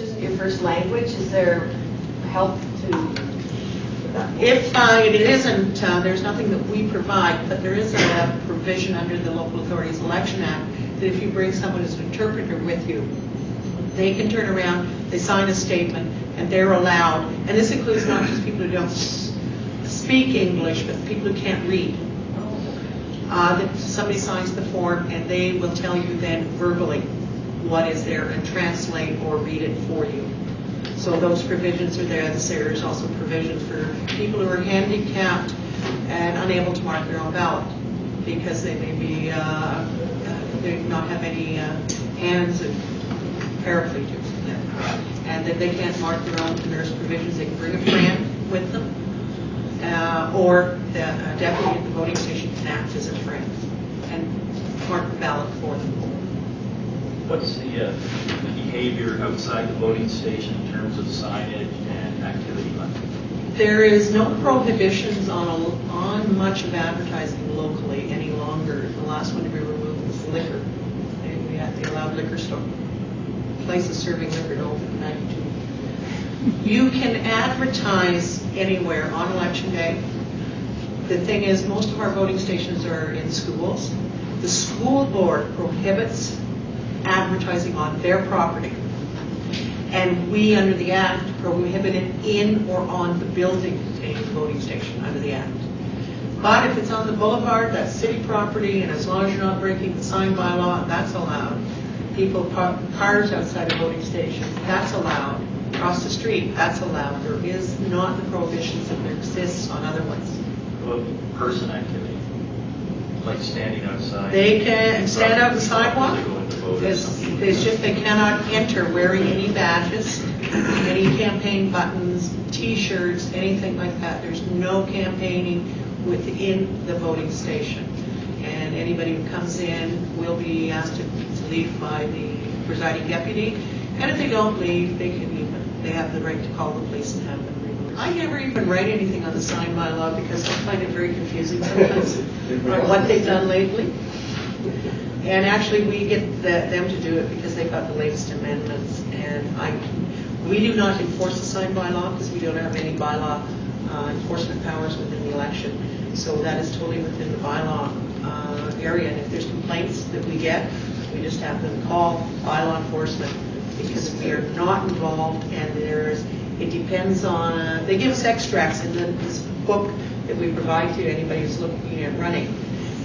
isn't your first language, is there help to? If it isn't, there's nothing that we provide, but there is a provision under the Local Authorities Election Act that if you bring someone as an interpreter with you, they can turn around, they sign a statement, and they're allowed, and this includes not just people who don't speak English, but people who can't read. That somebody signs the form, and they will tell you then verbally what is there and translate or read it for you. So those provisions are there. There's also provisions for people who are handicapped and unable to mark their own ballot because they may be they not have any hands and paraplegics, and that they can't mark their own. And there's provisions they can bring a friend with them, or the deputy at the voting station can act as a friend and mark the ballot for them. What's the behavior outside the voting station in terms of signage and activity? There is no prohibitions on much of advertising locally any longer. The last one to be removed was liquor. We had the allowed liquor store. Places serving liquor to open at 92. You can advertise anywhere on election day. The thing is, most of our voting stations are in schools. The school board prohibits advertising on their property, and we under the Act prohibit it in or on the building containing the voting station under the Act. But if it's on the boulevard, that's city property, and as long as you're not breaking the sign bylaw, that's allowed. People park cars outside a voting station, that's allowed. Across the street, that's allowed. There is not the prohibitions that there exists on other ones. What about person activity? Like standing outside? They can stand out on the sidewalk. They It's just they cannot enter wearing any badges, any campaign buttons, T-shirts, anything like that. There's no campaigning within the voting station. And anybody who comes in will be asked to leave by the presiding deputy. And if they don't leave, they have the right to call the police and have them removed. I never even write anything on the sign bylaw because I find it very confusing sometimes on what they've done lately. And actually, we get them to do it because they've got the latest amendments. And we do not enforce the sign bylaw because we don't have any bylaw enforcement powers within the election. So that is totally within the bylaw area. And if there's complaints that we get, we just have them call bylaw enforcement because we are not involved. And it depends on, they give us extracts in this book that we provide to anybody who's looking at running.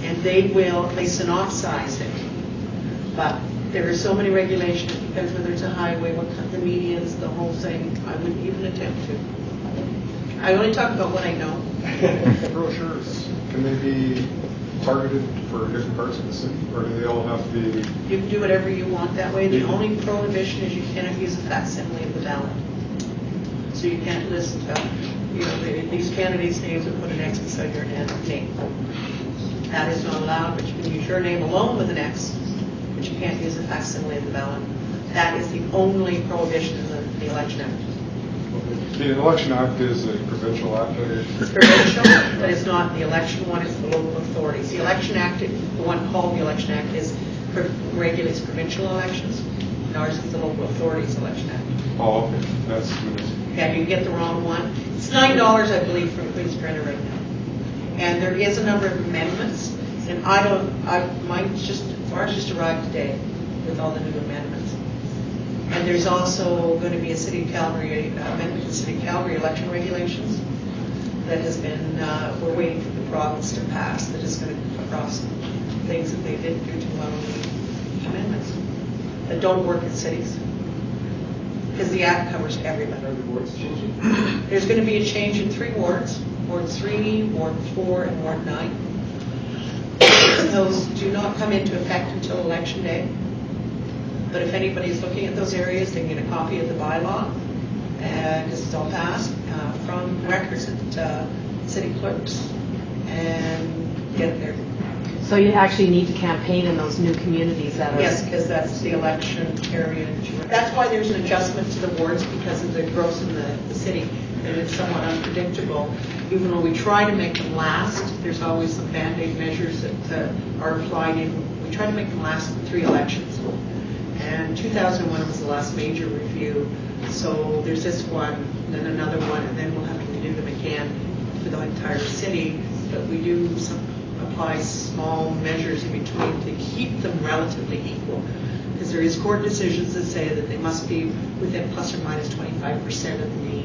And they synopsize it. But there are so many regulations, it depends whether it's a highway, what kind of the medians, the whole thing. I wouldn't even attempt to. I only talk about what I know. Brochures, can they be targeted for different parts of the city, or do they all have to be? You can do whatever you want that way. The only prohibition is you cannot use a facsimile of the ballot. So you can't list, these candidates' names and put an X beside your name. That is not allowed, but you can use your name alone with an X, but you can't use a facsimile of the ballot. That is the only prohibition in the Election Act. The Election Act is a provincial act. It's provincial, but it's not the election one, it's the local authorities. The Election Act, the one called the Election Act, regulates provincial elections. And ours is the Local Authorities Election Act. Oh, okay. That's municipal. Yeah, you get the wrong one. It's $9, I believe, from Queen's Printer right now. And there is a number of amendments, and ours just arrived today with all the new amendments. And there's also going to be a City of Calgary amendment to City of Calgary election regulations that has been, we're waiting for the province to pass, that is going to cross things that they didn't do too well in the amendments that don't work in cities. Because the Act covers everybody. Are the boards changing? There's going to be a change in 3 wards. Ward 3, Ward 4, and Ward 9. Those do not come into effect until Election Day. But if anybody is looking at those areas, they can get a copy of the bylaw, because it's all passed, from records at city clerks, and get it there. So you actually need to campaign in those new communities that are... Yes, because that's the election area. That's why there's an adjustment to the wards because of the growth in the city. And it's somewhat unpredictable. Even though we try to make them last, there's always some band-aid measures that are applied in. We try to make them last 3 elections. And 2001 was the last major review. So there's this one, then another one, and then we'll have to redo them again for the entire city. But we do apply small measures in between to keep them relatively equal. Because there is court decisions that say that they must be within plus or minus 25% of the